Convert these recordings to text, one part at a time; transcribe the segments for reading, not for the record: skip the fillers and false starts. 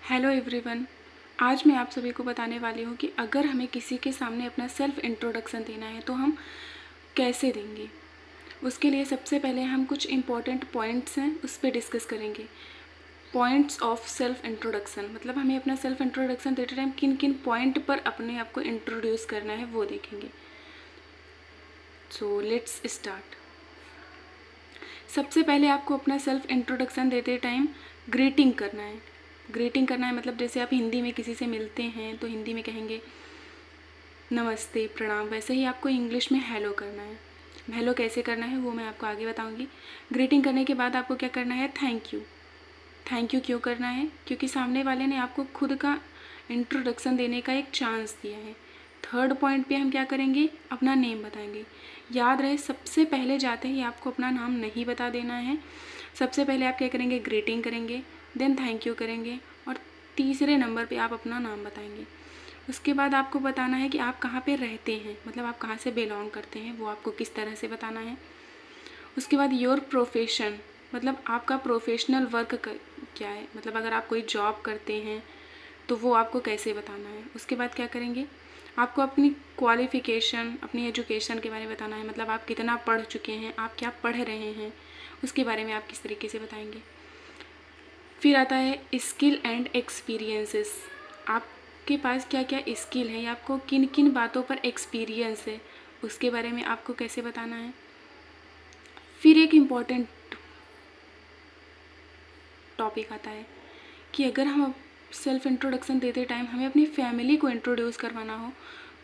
Hello everyone. आज मैं आप सभी को बताने वाली हूँ कि अगर हमें किसी के सामने अपना सेल्फ इंट्रोडक्शन देना है तो हम कैसे देंगे। उसके लिए सबसे पहले हम कुछ इम्पॉर्टेंट पॉइंट्स हैं उस पर डिस्कस करेंगे। पॉइंट्स ऑफ सेल्फ इंट्रोडक्शन मतलब हमें अपना सेल्फ इंट्रोडक्शन देते टाइम किन किन पॉइंट पर अपने आप को इंट्रोड्यूस करना है वो देखेंगे। So let's start. सबसे पहले आपको अपना सेल्फ इंट्रोडक्शन देते टाइम ग्रीटिंग करना है। ग्रीटिंग करना है मतलब जैसे आप हिंदी में किसी से मिलते हैं तो हिंदी में कहेंगे नमस्ते प्रणाम, वैसे ही आपको इंग्लिश में हेलो करना है। हेलो कैसे करना है वो मैं आपको आगे बताऊंगी। ग्रीटिंग करने के बाद आपको क्या करना है, थैंक यू। थैंक यू क्यों करना है, क्योंकि सामने वाले ने आपको खुद का इंट्रोडक्शन देने का एक चांस दिया है। थर्ड पॉइंट पे हम क्या करेंगे, अपना नेम बताएंगे। याद रहे सबसे पहले जाते ही आपको अपना नाम नहीं बता देना है। सबसे पहले आप क्या करेंगे, ग्रीटिंग करेंगे, देन थैंक यू करेंगे और तीसरे नंबर पे आप अपना नाम बताएंगे। उसके बाद आपको बताना है कि आप कहाँ पे रहते हैं, मतलब आप कहाँ से बिलोंग करते हैं, वो आपको किस तरह से बताना है। उसके बाद योर प्रोफेशन मतलब आपका प्रोफेशनल वर्क क्या है, मतलब अगर आप कोई जॉब करते हैं तो वो आपको कैसे बताना है। उसके बाद क्या करेंगे, आपको अपनी क्वालिफ़िकेशन, अपनी एजुकेशन के बारे में बताना है, मतलब आप कितना पढ़ चुके हैं, आप क्या पढ़ रहे हैं, उसके बारे में आप किस तरीके से बताएंगे। फिर आता है स्किल एंड एक्सपीरियंसेस, आपके पास क्या क्या स्किल है या आपको किन किन बातों पर एक्सपीरियंस है, उसके बारे में आपको कैसे बताना है। फिर एक इम्पॉर्टेंट टॉपिक आता है कि अगर हम सेल्फ इंट्रोडक्शन देते टाइम हमें अपनी फैमिली को इंट्रोड्यूस करवाना हो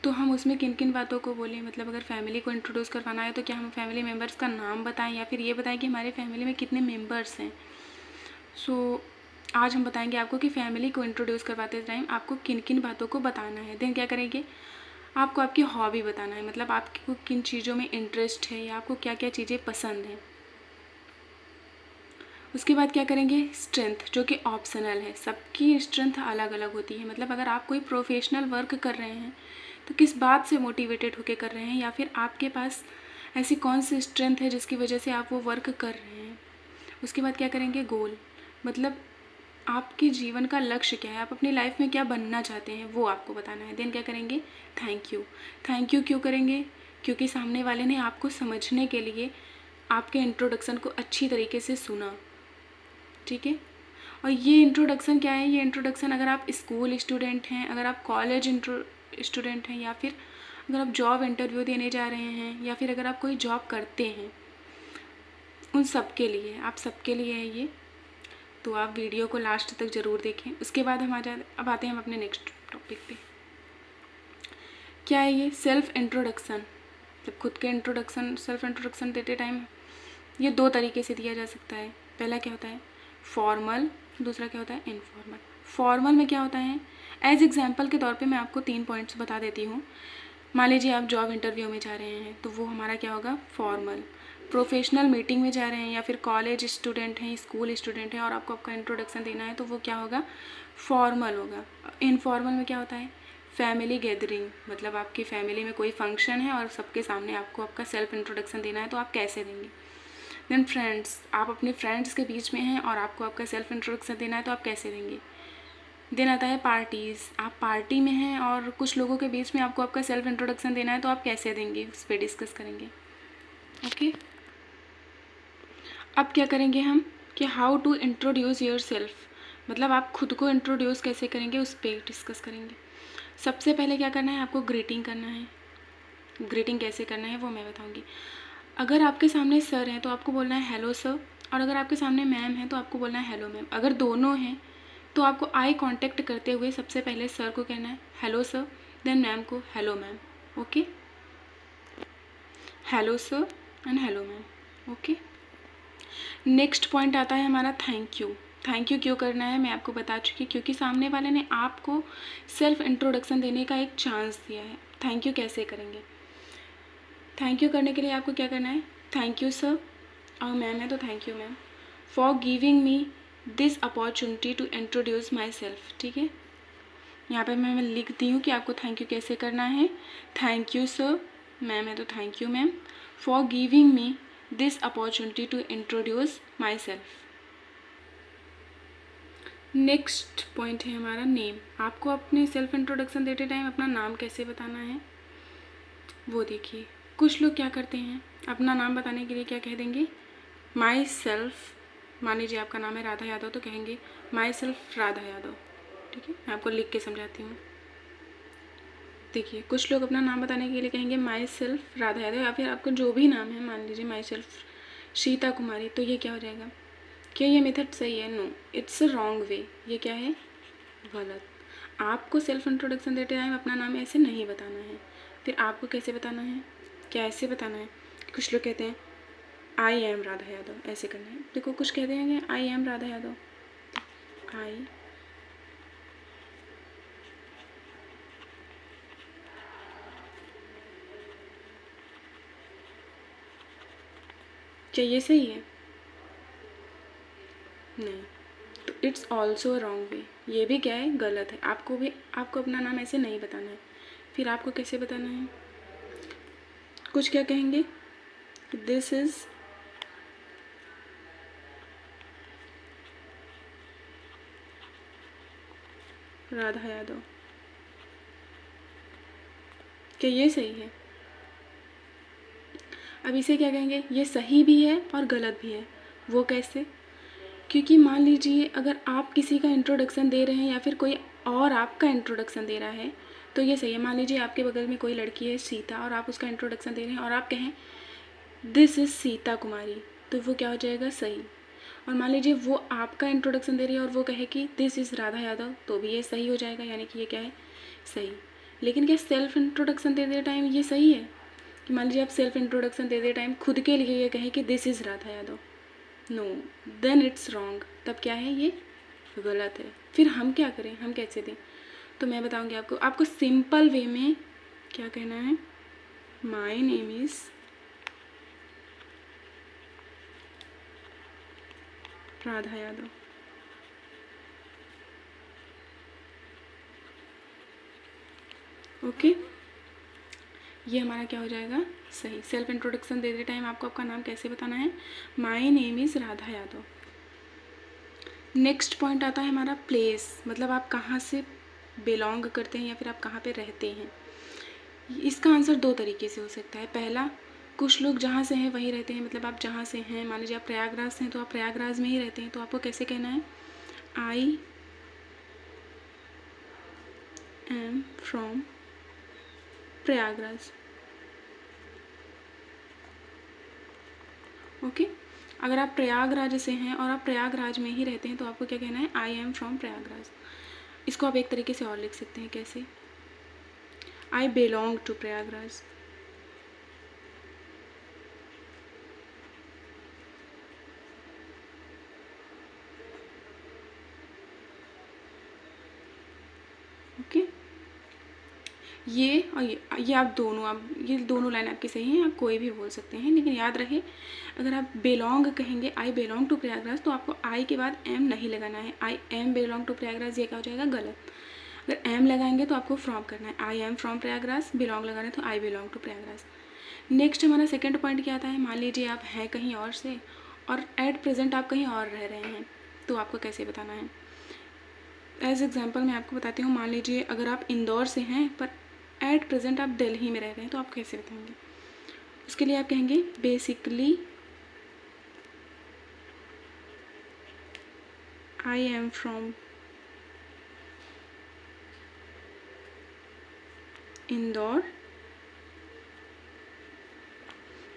तो हम उसमें किन किन बातों को बोलें। मतलब अगर फैमिली को इंट्रोड्यूस करवाना है तो क्या हम फैमिली मेम्बर्स का नाम बताएं या फिर ये बताएं कि हमारे फैमिली में कितने मेम्बर्स हैं। सो आज हम बताएंगे आपको कि फैमिली को इंट्रोड्यूस करवाते टाइम आपको किन किन बातों को बताना है। देन क्या करेंगे, आपको आपकी हॉबी बताना है, मतलब आपको किन चीज़ों में इंटरेस्ट है या आपको क्या क्या चीज़ें पसंद हैं। उसके बाद क्या करेंगे, स्ट्रेंथ, जो कि ऑप्शनल है, सबकी स्ट्रेंथ अलग अलग होती है। मतलब अगर आप कोई प्रोफेशनल वर्क कर रहे हैं तो किस बात से मोटिवेटेड होकर कर रहे हैं या फिर आपके पास ऐसी कौन सी स्ट्रेंथ है जिसकी वजह से आप वो वर्क कर रहे हैं। उसके बाद क्या करेंगे, गोल, मतलब आपके जीवन का लक्ष्य क्या है, आप अपनी लाइफ में क्या बनना चाहते हैं वो आपको बताना है। देन क्या करेंगे, थैंक यू। थैंक यू क्यों करेंगे, क्योंकि सामने वाले ने आपको समझने के लिए आपके इंट्रोडक्शन को अच्छी तरीके से सुना, ठीक है। और ये इंट्रोडक्शन क्या है, ये इंट्रोडक्शन अगर आप स्कूल स्टूडेंट हैं, अगर आप कॉलेज स्टूडेंट हैं या फिर अगर आप जॉब इंटरव्यू देने जा रहे हैं या फिर अगर आप कोई जॉब करते हैं, उन सब के लिए, आप सबके लिए है ये। तो आप वीडियो को लास्ट तक ज़रूर देखें। उसके बाद अब आते हैं हम अपने नेक्स्ट टॉपिक पे। क्या है ये, सेल्फ इंट्रोडक्शन, मतलब खुद के इंट्रोडक्शन, सेल्फ इंट्रोडक्शन देते टाइम ये दो तरीके से दिया जा सकता है। पहला क्या होता है, फॉर्मल, दूसरा क्या होता है, इनफॉर्मल। फॉर्मल में क्या होता है, एज एग्जाम्पल के तौर पे मैं आपको 3 पॉइंट्स बता देती हूँ। मान लीजिए आप जॉब इंटरव्यू में जा रहे हैं तो वो हमारा क्या होगा, फॉर्मल। प्रोफेशनल मीटिंग में जा रहे हैं या फिर कॉलेज स्टूडेंट हैं, स्कूल स्टूडेंट हैं और आपको आपका इंट्रोडक्शन देना है तो वो क्या होगा, फॉर्मल होगा। इनफॉर्मल में क्या होता है, फैमिली गैदरिंग, मतलब आपकी फैमिली में कोई फंक्शन है और सबके सामने आपको आपका सेल्फ इंट्रोडक्शन देना है तो आप कैसे देंगे। देन फ्रेंड्स, आप अपने फ्रेंड्स के बीच में हैं और आपको आपका सेल्फ इंट्रोडक्शन देना है तो आप कैसे देंगे। देन आता है पार्टीज़, आप पार्टी में हैं और कुछ लोगों के बीच में आपको आपका सेल्फ इंट्रोडक्शन देना है तो आप कैसे देंगे, उस पर डिस्कस करेंगे। ओके, अब क्या करेंगे हम कि how to introduce yourself, मतलब आप खुद को इंट्रोड्यूस कैसे करेंगे उस पर डिस्कस करेंगे। सबसे पहले क्या करना है, आपको ग्रीटिंग करना है। ग्रीटिंग कैसे करना है वो मैं बताऊँगी। अगर आपके सामने सर हैं तो आपको बोलना है हेलो सर, और अगर आपके सामने मैम है तो आपको बोलना है हेलो मैम। अगर दोनों हैं तो आपको आई कांटेक्ट करते हुए सबसे पहले सर को कहना है हेलो सर, देन मैम को hello ma'am. Okay, hello sir and hello ma'am. Okay, next point आता है हमारा थैंक यू। थैंक यू क्यों करना है मैं आपको बता चुकी, क्योंकि सामने वाले ने आपको सेल्फ इंट्रोडक्शन देने का एक चांस दिया है। थैंक यू कैसे करेंगे, थैंक यू करने के लिए आपको क्या करना है, थैंक यू सर, और मैम है तो thank you ma'am, for giving me this opportunity to introduce myself. ठीक है, यहाँ पे मैं लिखती हूँ कि आपको थैंक यू कैसे करना है। थैंक यू सर, मैम है तो thank you ma'am, for giving me this opportunity to introduce myself. Next point है हमारा नेम। आपको अपने सेल्फ इंट्रोडक्शन देते टाइम अपना नाम कैसे बताना है वो देखिए। कुछ लोग क्या करते हैं, अपना नाम बताने के लिए क्या कह देंगे, माई सेल्फ। मान लीजिए आपका नाम है राधा यादव तो कहेंगे माई सेल्फ राधा यादव। ठीक है, मैं आपको लिख के समझाती हूँ। देखिए, कुछ लोग अपना नाम बताने के लिए कहेंगे माई सेल्फ राधा यादव, या फिर आपका जो भी नाम है, मान लीजिए माई सेल्फ शीता कुमारी, तो ये क्या हो जाएगा। क्या ये मेथड सही है? No, it's a wrong way. ये क्या है? गलत। आपको सेल्फ इंट्रोडक्शन देते टाइम अपना नाम ऐसे नहीं बताना है। फिर आपको कैसे बताना है, क्या ऐसे बताना है? कुछ लोग कहते हैं आई एम राधा यादव, ऐसे करना है। देखो, कुछ कहते हैं आई एम राधा यादव, आई क्या ये सही है? नहीं, तो इट्स ऑल्सो रॉन्ग वे। ये भी क्या है? गलत है। आपको अपना नाम ऐसे नहीं बताना है। फिर आपको कैसे बताना है? कुछ क्या कहेंगे, दिस इज राधा यादव। क्या ये सही है? अब इसे क्या कहेंगे, ये सही भी है और गलत भी है। वो कैसे? क्योंकि मान लीजिए अगर आप किसी का इंट्रोडक्शन दे रहे हैं या फिर कोई और आपका इंट्रोडक्शन दे रहा है तो ये सही है। मान लीजिए आपके बगल में कोई लड़की है सीता और आप उसका इंट्रोडक्शन दे रहे हैं और आप कहें दिस इज़ सीता कुमारी, तो वो क्या हो जाएगा? सही। और मान लीजिए वो आपका इंट्रोडक्शन दे रही है और वो कहे कि दिस इज़ राधा यादव, तो भी ये सही हो जाएगा, यानी कि ये क्या है? सही। लेकिन क्या सेल्फ इंट्रोडक्शन देते टाइम ये सही है कि मान लीजिए आप सेल्फ इंट्रोडक्शन देते टाइम खुद के लिए ये कहें कि this is Radha Yadav? No, then it's wrong. तब क्या है? ये गलत है। फिर हम क्या करें, हम कैसे दें? तो मैं बताऊंगी आपको सिंपल वे में क्या कहना है, my name is Radha Yadav. Okay, ये हमारा क्या हो जाएगा? सही। सेल्फ इंट्रोडक्शन देते टाइम आपको आपका नाम कैसे बताना है, my name is Radha Yadav. Next point आता है हमारा प्लेस, मतलब आप कहाँ से बिलोंग करते हैं या फिर आप कहाँ पे रहते हैं। इसका आंसर दो तरीके से हो सकता है। पहला, कुछ लोग जहाँ से हैं वहीं रहते हैं, मतलब आप जहाँ से हैं, मान लीजिए आप प्रयागराज से हैं तो आप प्रयागराज में ही रहते हैं, तो आपको कैसे कहना है, I am from Prayagraj. Okay, अगर आप प्रयागराज से हैं और आप प्रयागराज में ही रहते हैं तो आपको क्या कहना है, आई एम फ्रॉम प्रयागराज। इसको आप एक तरीके से और लिख सकते हैं, कैसे, I belong to Prayagraj. Okay, ये और ये आप ये दोनों लाइन आपकी सही हैं, आप कोई भी बोल सकते हैं, लेकिन याद रहे अगर आप बिलोंग कहेंगे आई बिलोंग टू प्रयागराज तो आपको आई के बाद एम नहीं लगाना है। I am belong to Prayagraj, ये क्या हो जाएगा? गलत। अगर एम लगाएंगे तो आपको फ्रॉम करना है, I am from Prayagraj. Belong लगाना है तो I belong to Prayagraj. Next हमारा सेकेंड पॉइंट क्या आता है, मान लीजिए आप हैं कहीं और से और एट प्रेजेंट आप कहीं और रह रहे हैं, तो आपको कैसे बताना है। एज एग्जाम्पल मैं आपको बताती हूँ, मान लीजिए अगर आप इंदौर से हैं पर एट प्रेजेंट आप दिल्ली में रह रहे हैं, तो आप कैसे बताएंगे। उसके लिए आप कहेंगे basically I am from Indore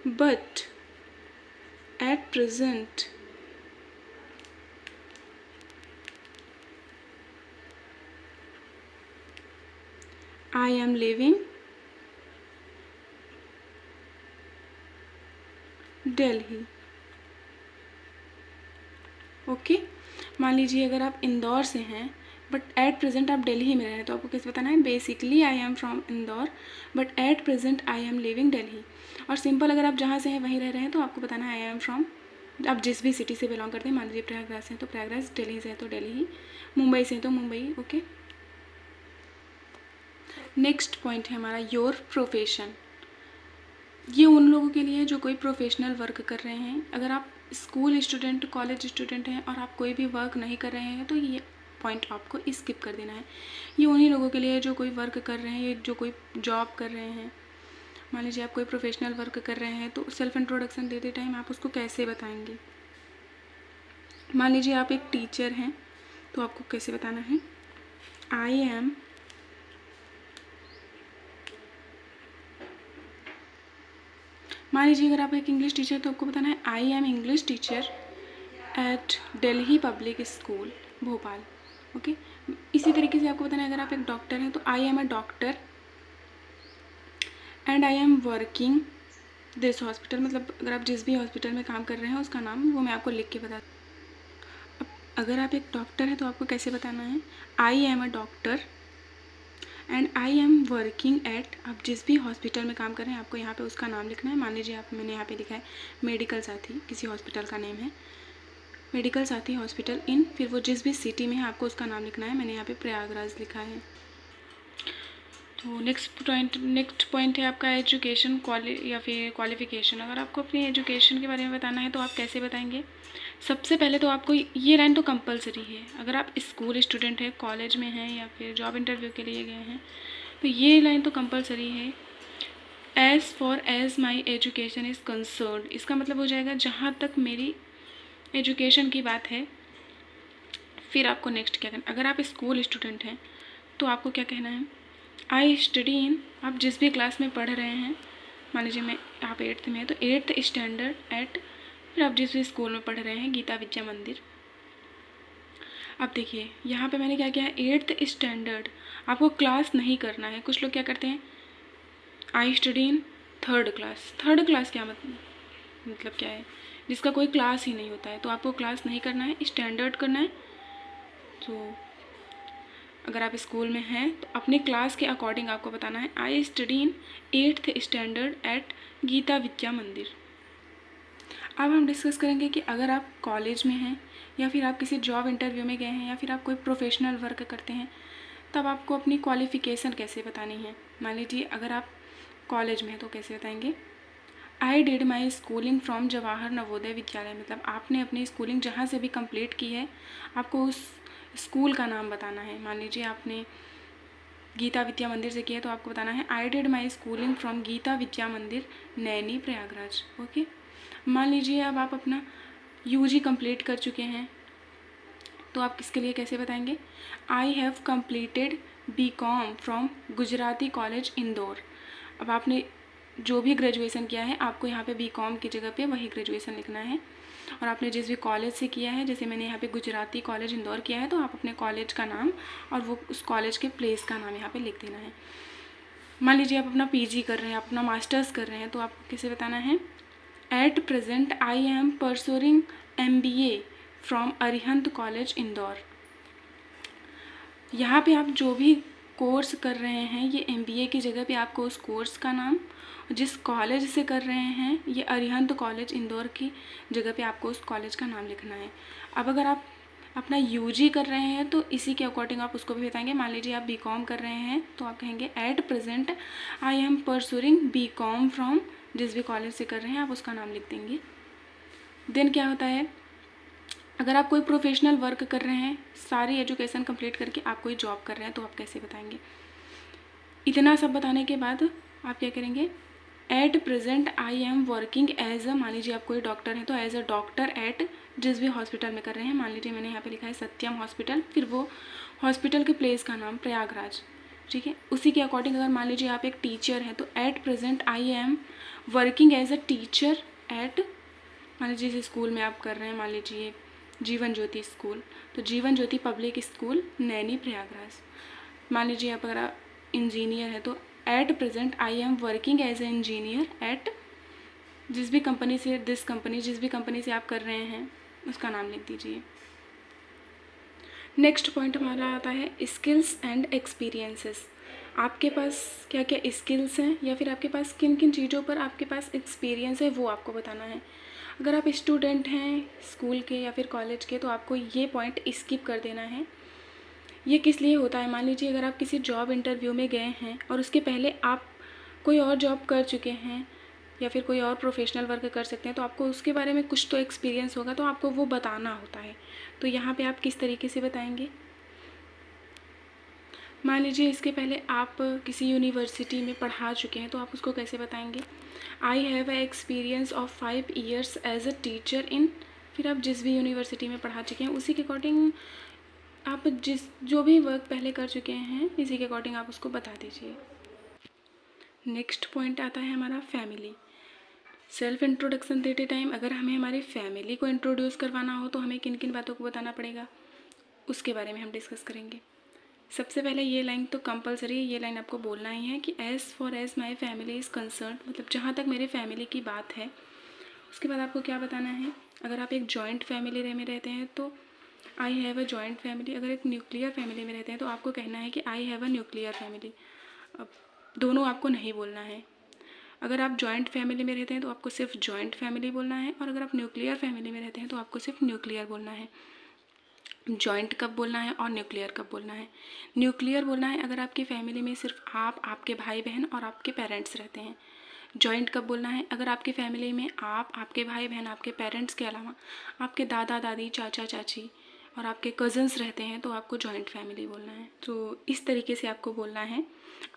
but at present I am living Delhi. Okay, मान लीजिए अगर आप इंदौर से हैं बट एट प्रेजेंट आप दिल्ली में रह रहे हैं, तो आपको कैसे बताना है, basically I am from Indore but at present I M living Delhi. और सिंपल अगर आप जहाँ से हैं वहीं रह रहे हैं तो आपको बताना है आई एम फ्रॉम, आप जिस भी सिटी से बिलोंग करते हैं, मान लीजिए प्रयागराज से हैं तो प्रयागराज, दिल्ली से हैं तो दिल्ली, मुंबई से हैं तो मुंबई। ओके, नेक्स्ट पॉइंट है हमारा योर प्रोफेशन। ये उन लोगों के लिए है जो कोई प्रोफेशनल वर्क कर रहे हैं। अगर आप स्कूल स्टूडेंट, कॉलेज स्टूडेंट हैं और आप कोई भी वर्क नहीं कर रहे हैं तो ये पॉइंट आपको स्किप कर देना है। ये उन्हीं लोगों के लिए है जो कोई वर्क कर रहे हैं, ये जो कोई जॉब कर रहे हैं। मान लीजिए आप कोई प्रोफेशनल वर्क कर रहे हैं तो सेल्फ इंट्रोडक्शन देते टाइम आप उसको कैसे बताएंगे। मान लीजिए आप एक टीचर हैं तो आपको कैसे बताना है, आई एम मान लीजिए अगर आप एक इंग्लिश टीचर तो आपको बताना है I M English teacher at Delhi public school Bhopal. Okay, इसी तरीके से आपको बताना है अगर आप एक डॉक्टर हैं तो I am a doctor and I am working this hospital. मतलब अगर आप जिस भी हॉस्पिटल में काम कर रहे हैं उसका नाम वो मैं आपको लिख के बता। अब अगर आप एक डॉक्टर हैं तो आपको कैसे बताना है, I am a doctor and I am working at, आप जिस भी हॉस्पिटल में काम कर रहे हैं आपको यहाँ पे उसका नाम लिखना है। मान लीजिए आप, मैंने यहाँ पे लिखा है मेडिकल साथी, किसी हॉस्पिटल का नेम है मेडिकल साथी हॉस्पिटल इन, फिर वो जिस भी सिटी में है आपको उसका नाम लिखना है। मैंने यहाँ पे प्रयागराज लिखा है। तो नेक्स्ट पॉइंट है आपका एजुकेशन या फिर क्वालिफिकेशन। अगर आपको अपनी एजुकेशन के बारे में बताना है तो आप कैसे बताएंगे। सबसे पहले तो आपको ये लाइन तो कंपलसरी है, अगर आप स्कूल स्टूडेंट हैं, कॉलेज में हैं या फिर जॉब इंटरव्यू के लिए गए हैं तो ये लाइन तो कंपलसरी है। As far as my education is concerned, इसका मतलब हो जाएगा जहाँ तक मेरी एजुकेशन की बात है। फिर आपको नेक्स्ट क्या करना, अगर आप स्कूल स्टूडेंट हैं तो आपको क्या कहना है, आई स्टडी इन, आप जिस भी क्लास में पढ़ रहे हैं, मान लीजिए मैं आप 8th में हैं तो 8th स्टैंडर्ड एट, फिर आप जिस भी स्कूल में पढ़ रहे हैं गीता विद्या मंदिर। अब देखिए यहाँ पे मैंने क्या किया है, 8th स्टैंडर्ड, आपको क्लास नहीं करना है। कुछ लोग क्या करते हैं, आई स्टडी इन 3rd क्लास। 3rd क्लास क्या मतलब क्या है, जिसका कोई क्लास ही नहीं होता है, तो आपको क्लास नहीं करना है, स्टैंडर्ड करना है। तो अगर आप स्कूल में हैं तो अपने क्लास के अकॉर्डिंग आपको बताना है I study in 8th standard at Geeta Vidya Mandir. अब हम डिस्कस करेंगे कि अगर आप कॉलेज में हैं या फिर आप किसी जॉब इंटरव्यू में गए हैं या फिर आप कोई प्रोफेशनल वर्क करते हैं तब आपको अपनी क्वालिफ़िकेशन कैसे बतानी है। मान लीजिए अगर आप कॉलेज में हैं तो कैसे बताएंगे, आई did my schooling from Jawahar Navodaya Vidyalaya. मतलब आपने अपनी स्कूलिंग जहाँ से भी कंप्लीट की है आपको उस स्कूल का नाम बताना है। मान लीजिए आपने गीता विद्या मंदिर से किया है तो आपको बताना है I did my schooling from Geeta Vidya Mandir Naini Prayagraj. Okay, मान लीजिए अब आप अपना यूजी कंप्लीट कर चुके हैं तो आप किसके लिए कैसे बताएंगे, I have completed BCom from Gujarati college Indore. अब आपने जो भी ग्रेजुएशन किया है आपको यहाँ पे बीकॉम की जगह पे वही ग्रेजुएशन लिखना है। और आपने जिस भी कॉलेज से किया है, जैसे मैंने यहाँ पे गुजराती कॉलेज इंदौर किया है तो आप अपने कॉलेज का नाम और वो उस कॉलेज के प्लेस का नाम यहाँ पे लिख देना है। मान लीजिए आप अपना पीजी कर रहे हैं, अपना मास्टर्स कर रहे हैं तो आपको कैसे बताना है, eight present I am pursuing MBA from Arihant college Indore. यहाँ पे आप जो भी कोर्स कर रहे हैं ये MBA की जगह पे आपको उस कोर्स का नाम, जिस कॉलेज से कर रहे हैं ये अरिहंत कॉलेज इंदौर की जगह पे आपको उस कॉलेज का नाम लिखना है। अब अगर आप अपना UG कर रहे हैं तो इसी के अकॉर्डिंग आप उसको भी बताएंगे। मान लीजिए आप BCom कर रहे हैं तो आप कहेंगे eight present I am pursuing BCom from, जिस भी कॉलेज से कर रहे हैं आप उसका नाम लिख देंगे। देन क्या होता है, अगर आप कोई प्रोफेशनल वर्क कर रहे हैं, सारी एजुकेशन कंप्लीट करके आप कोई जॉब कर रहे हैं तो आप कैसे बताएंगे। इतना सब बताने के बाद आप क्या करेंगे, at present I am working as a, मान लीजिए आप कोई डॉक्टर हैं तो एज अ डॉक्टर एट जिस भी हॉस्पिटल में कर रहे हैं, मान लीजिए मैंने यहाँ पे लिखा है सत्यम हॉस्पिटल, फिर वो हॉस्पिटल के प्लेस का नाम प्रयागराज। ठीक है, उसी के अकॉर्डिंग अगर मान लीजिए आप एक टीचर हैं तो at present I am working as a teacher at, मान लीजिए जिस स्कूल में आप कर रहे हैं, मान लीजिए जीवन ज्योति स्कूल, तो जीवन ज्योति पब्लिक स्कूल नैनी प्रयागराज। मान लीजिए आप अगर इंजीनियर है तो at present I am working as a engineer at, जिस भी कंपनी से जिस भी कंपनी से आप कर रहे हैं उसका नाम लिख दीजिए। नेक्स्ट पॉइंट हमारा आता है स्किल्स एंड एक्सपीरियंसेस। आपके पास क्या क्या स्किल्स हैं या फिर आपके पास किन किन चीज़ों पर आपके पास एक्सपीरियंस है वो आपको बताना है। अगर आप स्टूडेंट हैं स्कूल के या फिर कॉलेज के तो आपको ये पॉइंट स्किप कर देना है। ये किस लिए होता है, मान लीजिए अगर आप किसी जॉब इंटरव्यू में गए हैं और उसके पहले आप कोई और जॉब कर चुके हैं या फिर कोई और प्रोफेशनल वर्क कर सकते हैं तो आपको उसके बारे में कुछ तो एक्सपीरियंस होगा तो आपको वो बताना होता है। तो यहाँ पे आप किस तरीके से बताएंगे, मान लीजिए इसके पहले आप किसी यूनिवर्सिटी में पढ़ा चुके हैं, तो आप उसको कैसे बताएंगे? I have a experience of 5 years as a teacher in, फिर आप जिस भी यूनिवर्सिटी में पढ़ा चुके हैं उसी के अकॉर्डिंग आप जो भी वर्क पहले कर चुके हैं इसी के अकॉर्डिंग आप उसको बता दीजिए। नेक्स्ट पॉइंट आता है हमारा फैमिली। सेल्फ इंट्रोडक्शन देते टाइम अगर हमें हमारी फैमिली को इंट्रोड्यूस करवाना हो तो हमें किन किन बातों को बताना पड़ेगा, उसके बारे में हम डिस्कस करेंगे। सबसे पहले ये लाइन तो कंपलसरी, ये लाइन आपको बोलना ही है कि as for as my family is concern, मतलब जहाँ तक मेरे फैमिली की बात है। उसके बाद आपको क्या बताना है, अगर आप एक जॉइंट फैमिली में रहते हैं तो I have a joint family, अगर एक न्यूक्लियर फैमिली में रहते हैं तो आपको कहना है कि I have a nuclear family. अब दोनों आपको नहीं बोलना है। अगर आप जॉइंट फैमिली में रहते हैं तो आपको सिर्फ जॉइंट फैमिली बोलना है, और अगर आप न्यूक्लियर फैमिली में रहते हैं तो आपको सिर्फ न्यूक्लियर बोलना है। जॉइंट कब बोलना है और न्यूक्लियर कब बोलना है? न्यूक्लियर बोलना है अगर आपकी फैमिली में सिर्फ आप, आपके भाई बहन और आपके पेरेंट्स रहते हैं। जॉइंट कब बोलना है? अगर आपकी फैमिली में आप, आपके भाई बहन, आपके पेरेंट्स के अलावा आपके दादा दादी, चाचा चाची और आपके कज़न्स रहते हैं तो आपको जॉइंट फैमिली बोलना है। तो इस तरीके से आपको बोलना है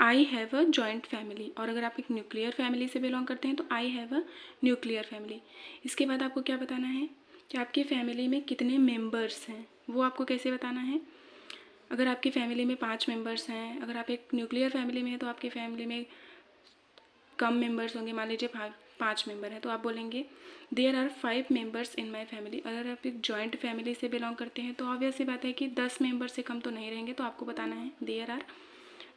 I have a joint family. और अगर आप एक न्यूक्लियर फैमिली से बिलोंग करते हैं तो I have a nuclear family. इसके बाद आपको क्या बताना है कि आपकी फैमिली में कितने मेंबर्स हैं, वो आपको कैसे बताना है। अगर आपकी फैमिली में 5 मेंबर्स हैं, अगर आप एक न्यूक्लियर फैमिली में हैं तो आपकी फैमिली में कम मेंबर्स होंगे, मान लीजिए 5 मेंबर हैं तो आप बोलेंगे there are 5 members in my family. अगर आप एक जॉइंट फैमिली से बिलोंग करते हैं तो ऑब्वियस सी बात है कि 10 मेंबर से कम तो नहीं रहेंगे, तो आपको बताना है देयर आर,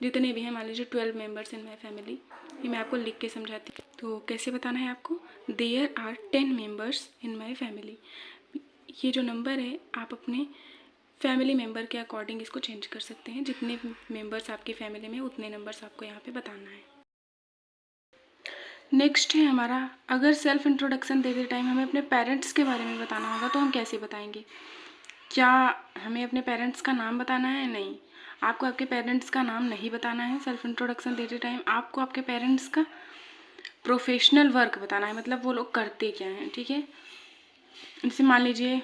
जितने भी हैं, मान लीजिए 12 मेंबर्स इन माई फैमिली। ये मैं आपको लिख के समझाती हूँ। तो कैसे बताना है आपको, there are 10 members in my family. ये जो नंबर है आप अपने फैमिली मेंबर के अकॉर्डिंग इसको चेंज कर सकते हैं। जितने मेंबर्स आपकी फैमिली में उतने नंबर्स आपको यहाँ पे बताना है। नेक्स्ट है हमारा, अगर सेल्फ इंट्रोडक्शन देते टाइम हमें अपने पेरेंट्स के बारे में बताना होगा तो हम कैसे बताएंगे? क्या हमें अपने पेरेंट्स का नाम बताना है? नहीं, आपको आपके पेरेंट्स का नाम नहीं बताना है। सेल्फ इंट्रोडक्शन देते टाइम आपको आपके पेरेंट्स का प्रोफेशनल वर्क बताना है, मतलब वो लोग करते क्या हैं, ठीक है। जैसे मान लीजिए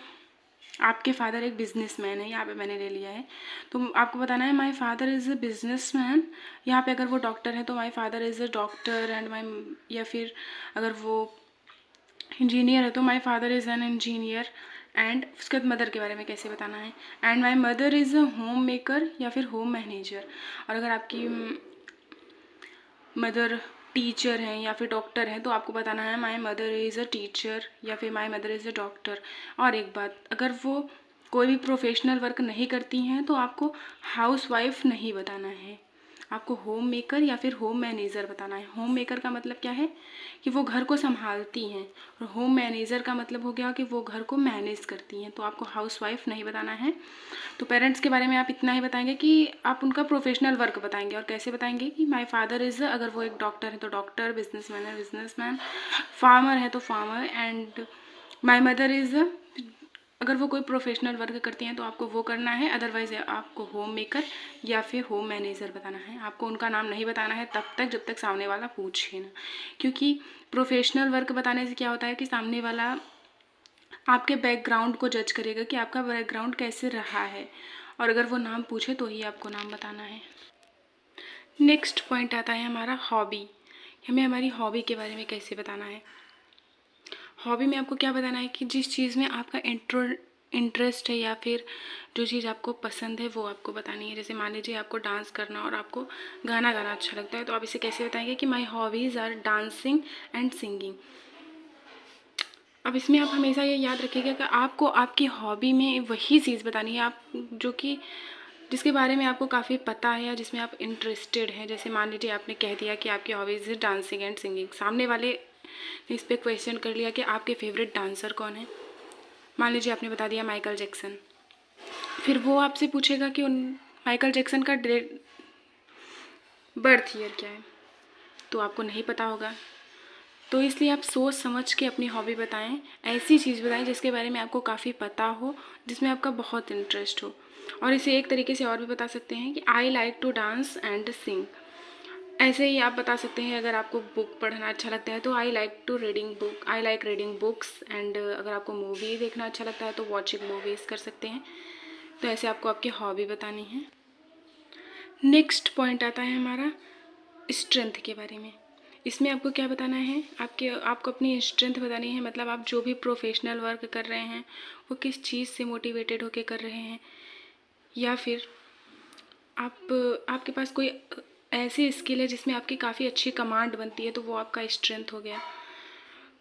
आपके फादर एक बिजनेसमैन है, यहाँ पे मैंने ले लिया है, तो आपको बताना है my father is a businessman. यहाँ पे अगर वो डॉक्टर है तो my father is a doctor and my, या फिर अगर वो इंजीनियर है तो my father is an engineer. And उसके बाद मदर के बारे में कैसे बताना है, and my mother is a home maker या फिर होम मैनेजर। और अगर आपकी मदर टीचर हैं या फिर डॉक्टर हैं तो आपको बताना है my mother is a teacher या फिर my mother is a doctor. और एक बात, अगर वो कोई भी प्रोफेशनल वर्क नहीं करती हैं तो आपको हाउस वाइफ नहीं बताना है, आपको होम मेकर या फिर होम मैनेजर बताना है। होम मेकर का मतलब क्या है कि वो घर को संभालती हैं, और होम मैनेजर का मतलब हो गया कि वो घर को मैनेज करती हैं। तो आपको हाउस वाइफ नहीं बताना है। तो पेरेंट्स के बारे में आप इतना ही बताएंगे कि आप उनका प्रोफेशनल वर्क बताएंगे। और कैसे बताएंगे कि माय फादर इज़, अगर वो एक डॉक्टर है तो डॉक्टर, बिजनेसमैन है बिजनेसमैन, फार्मर है तो farmer, and my mother is, अगर वो कोई प्रोफेशनल वर्क करती हैं तो आपको वो करना है। अदरवाइज आपको होम मेकर या फिर होम मैनेजर बताना है। आपको उनका नाम नहीं बताना है तब तक जब तक सामने वाला पूछे ना, क्योंकि प्रोफेशनल वर्क बताने से क्या होता है कि सामने वाला आपके बैकग्राउंड को जज करेगा कि आपका बैकग्राउंड कैसे रहा है, और अगर वो नाम पूछे तो ही आपको नाम बताना है। नेक्स्ट पॉइंट आता है हमारा हॉबी। हमें हमारी हॉबी के बारे में कैसे बताना है। हॉबी में आपको क्या बताना है कि जिस चीज़ में आपका इंटरेस्ट है या फिर जो चीज़ आपको पसंद है वो आपको बतानी है। जैसे मान लीजिए आपको डांस करना और आपको गाना गाना अच्छा लगता है, तो आप इसे कैसे बताएंगे कि my hobbies are dancing and singing. अब इसमें आप हमेशा ये याद रखिएगा कि आपको आपकी हॉबी में वही चीज़ बतानी है आप जो कि जिसके बारे में आपको काफ़ी पता है या जिसमें आप इंटरेस्टेड हैं। जैसे मान लीजिए आपने कह दिया कि आपकी हॉबीज़ है डांसिंग एंड सिंगिंग, सामने वाले ने इस पर क्वेश्चन कर लिया कि आपके फेवरेट डांसर कौन है। मान लीजिए आपने बता दिया माइकल जैक्सन, फिर वो आपसे पूछेगा कि उन माइकल जैक्सन का बर्थ ईयर क्या है, तो आपको नहीं पता होगा। तो इसलिए आप सोच समझ के अपनी हॉबी बताएं, ऐसी चीज़ बताएं जिसके बारे में आपको काफ़ी पता हो, जिसमें आपका बहुत इंटरेस्ट हो। और इसे एक तरीके से और भी बता सकते हैं कि I like to dance and sing. ऐसे ही आप बता सकते हैं अगर आपको बुक पढ़ना अच्छा लगता है तो I like reading books. And अगर आपको मूवी देखना अच्छा लगता है तो वॉचिंग मूवीज़ कर सकते हैं। तो ऐसे आपको आपकी हॉबी बतानी है। नेक्स्ट पॉइंट आता है हमारा स्ट्रेंथ के बारे में। इसमें आपको क्या बताना है, आपको अपनी स्ट्रेंथ बतानी है। मतलब आप जो भी प्रोफेशनल वर्क कर रहे हैं वो किस चीज़ से मोटिवेटेड होकर कर रहे हैं, या फिर आपके पास कोई ऐसी स्किल है जिसमें आपकी काफ़ी अच्छी कमांड बनती है, तो वो आपका स्ट्रेंथ हो गया।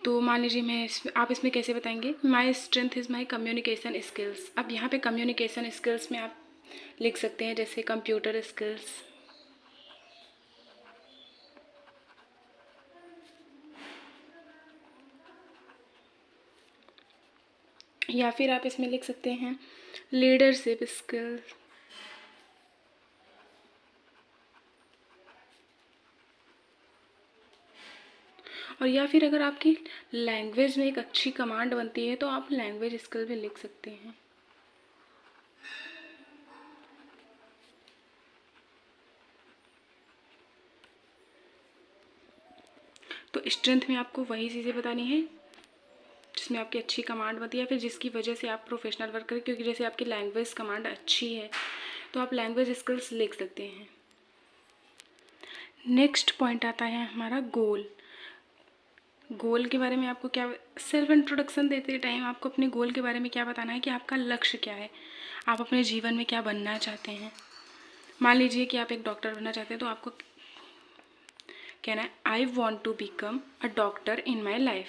तो मान लीजिए आप इसमें कैसे बताएंगे, my strength is my communication skills. अब यहाँ पे कम्युनिकेशन स्किल्स में आप लिख सकते हैं जैसे कंप्यूटर स्किल्स, या फिर आप इसमें लिख सकते हैं लीडरशिप स्किल्स, और या फिर अगर आपकी लैंग्वेज में एक अच्छी कमांड बनती है तो आप लैंग्वेज स्किल भी लिख सकते हैं। तो स्ट्रेंथ में आपको वही चीज़ें बतानी है जिसमें आपकी अच्छी कमांड बनती है, फिर जिसकी वजह से आप प्रोफेशनल वर्क करें। क्योंकि जैसे आपकी लैंग्वेज कमांड अच्छी है तो आप लैंग्वेज स्किल्स लिख सकते हैं। नेक्स्ट पॉइंट आता है हमारा गोल। गोल के बारे में आपको क्या, सेल्फ इंट्रोडक्शन देते टाइम आपको अपने गोल के बारे में क्या बताना है कि आपका लक्ष्य क्या है, आप अपने जीवन में क्या बनना चाहते हैं। मान लीजिए कि आप एक डॉक्टर बनना चाहते हैं तो आपको कहना है I want to become a doctor in my life.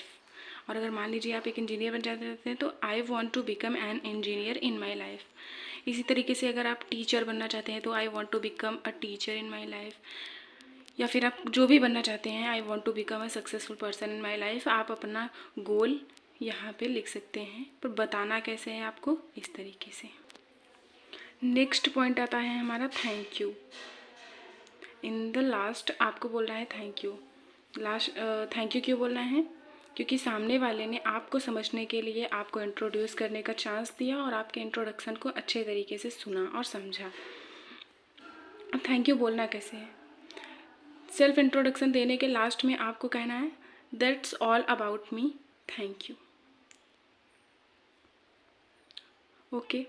और अगर मान लीजिए आप एक इंजीनियर बन जाते हैं तो I want to become an engineer in my life. इसी तरीके से अगर आप टीचर बनना चाहते हैं तो I want to become a teacher in my life. या फिर आप जो भी बनना चाहते हैं, I want to become a successful person in my life, आप अपना गोल यहाँ पे लिख सकते हैं। पर बताना कैसे है आपको, इस तरीके से। नेक्स्ट पॉइंट आता है हमारा thank you. In the last आपको बोलना है थैंक यू। थैंक यू क्यों बोलना है, क्योंकि सामने वाले ने आपको समझने के लिए आपको इंट्रोड्यूस करने का चांस दिया और आपके इंट्रोडक्शन को अच्छे तरीके से सुना और समझा। अब थैंक यू बोलना कैसे है, सेल्फ इंट्रोडक्शन देने के लास्ट में आपको कहना है that's all about me, thank you. Okay,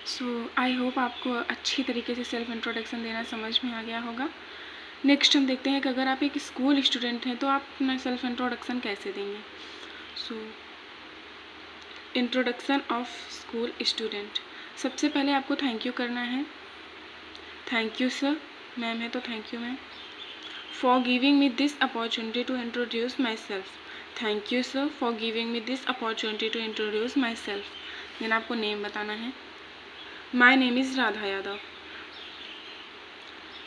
so I hope आपको अच्छी तरीके से सेल्फ इंट्रोडक्शन देना समझ में आ गया होगा। नेक्स्ट हम देखते हैं कि अगर आप एक स्कूल स्टूडेंट हैं तो आप अपना सेल्फ इंट्रोडक्शन कैसे देंगे। So introduction of school student, सबसे पहले आपको थैंक यू करना है। थैंक यू सर, मैम है तो thank you ma'am, for giving me this opportunity to introduce myself. Thank you sir for giving me this opportunity to introduce myself. Then आपको name बताना है, my name is Radha Yadav.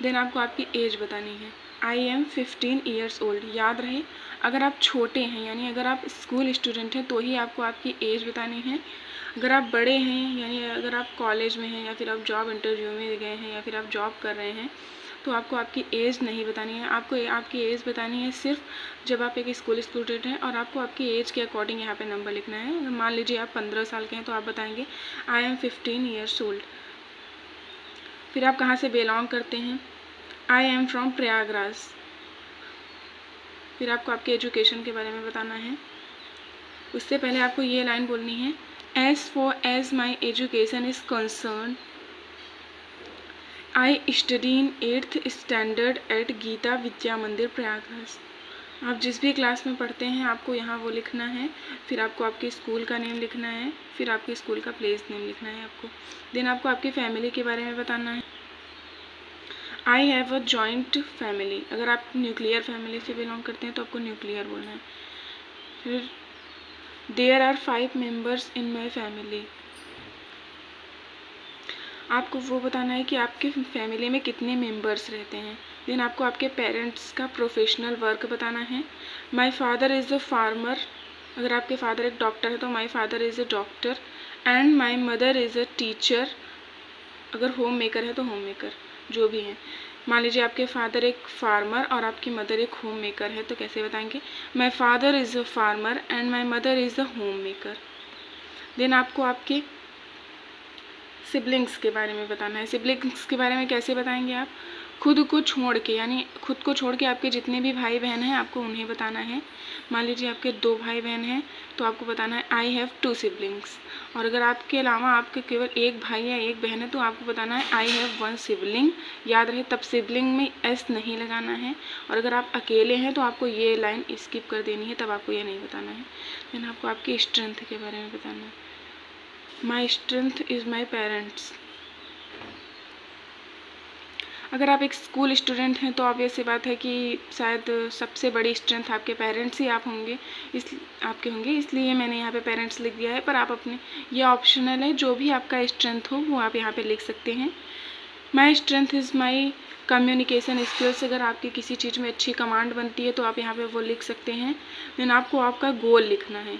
Then आपको आपकी as बतानी है, I am 15 years old. याद रहे अगर आप छोटे हैं यानी अगर आप स्कूल स्टूडेंट हैं तो ही आपको आपकी एज बतानी है। अगर आप बड़े हैं यानी अगर आप कॉलेज में हैं या फिर आप जॉब इंटरव्यू में गए हैं या फिर आप जॉब कर रहे हैं तो आपको आपकी एज नहीं बतानी है। आपको आपकी एज बतानी है सिर्फ जब आप एक स्कूल स्टूडेंट हैं, और आपको आपकी एज के अकॉर्डिंग यहाँ पे नंबर लिखना है। अगर मान लीजिए आप 15 साल के हैं तो आप बताएंगे आई एम 15 ईयर्स ओल्ड। फिर आप कहाँ से बिलोंग करते हैं, आई एम फ्रॉम प्रयागराज। फिर आपको आपके एजुकेशन के बारे में बताना है। उससे पहले आपको ये लाइन बोलनी है, as for as my education is concern I study in 8th standard at Geeta Vidya Mandir Prayagraj. आप जिस भी क्लास में पढ़ते हैं आपको यहाँ वो लिखना है। फिर आपको आपके स्कूल का नेम लिखना है, फिर आपके स्कूल का प्लेस नेम लिखना है आपको। देन आपको आपकी फैमिली के बारे में बताना है, I have a joint family. अगर आप न्यूक्लियर फैमिली से बिलोंग करते हैं तो आपको न्यूक्लियर बोलना है। फिर there are 5 members in my family. आपको वो बताना है कि आपके फैमिली में कितने मेंबर्स रहते हैं। देन आपको आपके पेरेंट्स का प्रोफेशनल वर्क बताना है, माई फादर इज़ अ फार्मर। अगर आपके फादर एक डॉक्टर है तो माई father is a doctor, and my mother is a teacher. अगर होम मेकर है तो होम मेकर, जो भी है। मान लीजिए आपके फादर एक फार्मर और आपकी मदर एक होम मेकर है तो कैसे बताएंगे, my father is a farmer and my mother is a home maker. Then आपको आपके सिबलिंग्स के बारे में बताना है। सिबलिंग्स के बारे में कैसे बताएंगे आप, खुद को छोड़ के, यानी खुद को छोड़ के आपके जितने भी भाई बहन हैं आपको उन्हें बताना है। मान लीजिए आपके 2 भाई बहन हैं तो आपको बताना है आई हैव 2 सिबलिंग्स। और अगर आपके अलावा आपके केवल 1 भाई या 1 बहन है तो आपको बताना है आई हैव 1 सिबलिंग। याद रहे तब सिबलिंग में एस नहीं लगाना है। और अगर आप अकेले हैं तो आपको ये लाइन स्किप कर देनी है, तब आपको ये नहीं बताना है। देन आपको आपकी स्ट्रेंथ के बारे में बताना है। My strength is my parents. अगर आप एक स्कूल स्टूडेंट हैं तो ऑब्वियस सी बात है कि शायद सबसे बड़ी स्ट्रेंथ आपके पेरेंट्स ही होंगे, इसलिए मैंने यहाँ पे पेरेंट्स लिख दिया है। पर आप अपने, ये ऑप्शनल है, जो भी आपका स्ट्रेंथ हो वो आप यहाँ पे लिख सकते हैं। My strength is my communication skills. अगर आपकी किसी चीज़ में अच्छी कमांड बनती है तो आप यहाँ पे वो लिख सकते हैं। देन आपको आपका गोल लिखना है।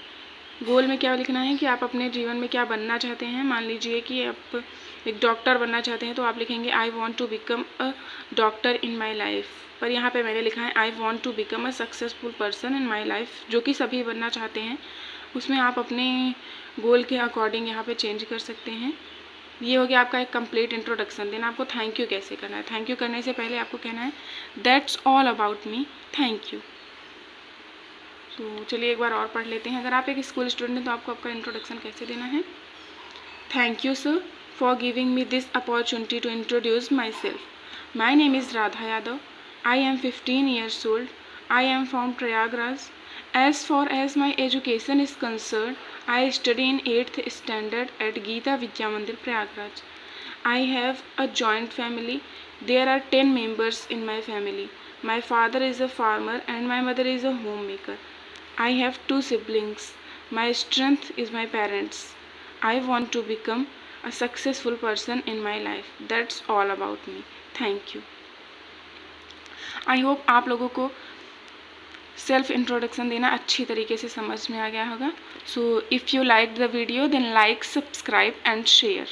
गोल में क्या लिखना है कि आप अपने जीवन में क्या बनना चाहते हैं। मान लीजिए कि आप एक डॉक्टर बनना चाहते हैं तो आप लिखेंगे I want to become a doctor in my life. पर यहाँ पे मैंने लिखा है I want to become a successful person in my life, जो कि सभी बनना चाहते हैं। उसमें आप अपने गोल के अकॉर्डिंग यहाँ पे चेंज कर सकते हैं। ये हो गया आपका एक कंप्लीट इंट्रोडक्शन। देन आपको थैंक यू कैसे करना है। थैंक यू करने से पहले आपको कहना है that's all about me, thank you. तो चलिए एक बार और पढ़ लेते हैं। अगर आप एक स्कूल स्टूडेंट हैं तो आपको आपका इंट्रोडक्शन कैसे देना है। Thank you sir for giving me this opportunity to introduce myself. My name is Radha Yadav. I am 15 years old. I am from Prayagraj. As far as my education is concerned, I study in 8th standard at Geeta Vidya Mandir, Prayagraj. I have a joint family. There are 10 members in my family. My father is a farmer and my mother is a homemaker. I have 2 siblings. My strength is my parents. I want to become a successful person in my life. That's all about me. Thank you. I hope आप लोगों को self introduction देना अच्छी तरीके से समझ में आ गया होगा। So if you like the video then like, subscribe and share.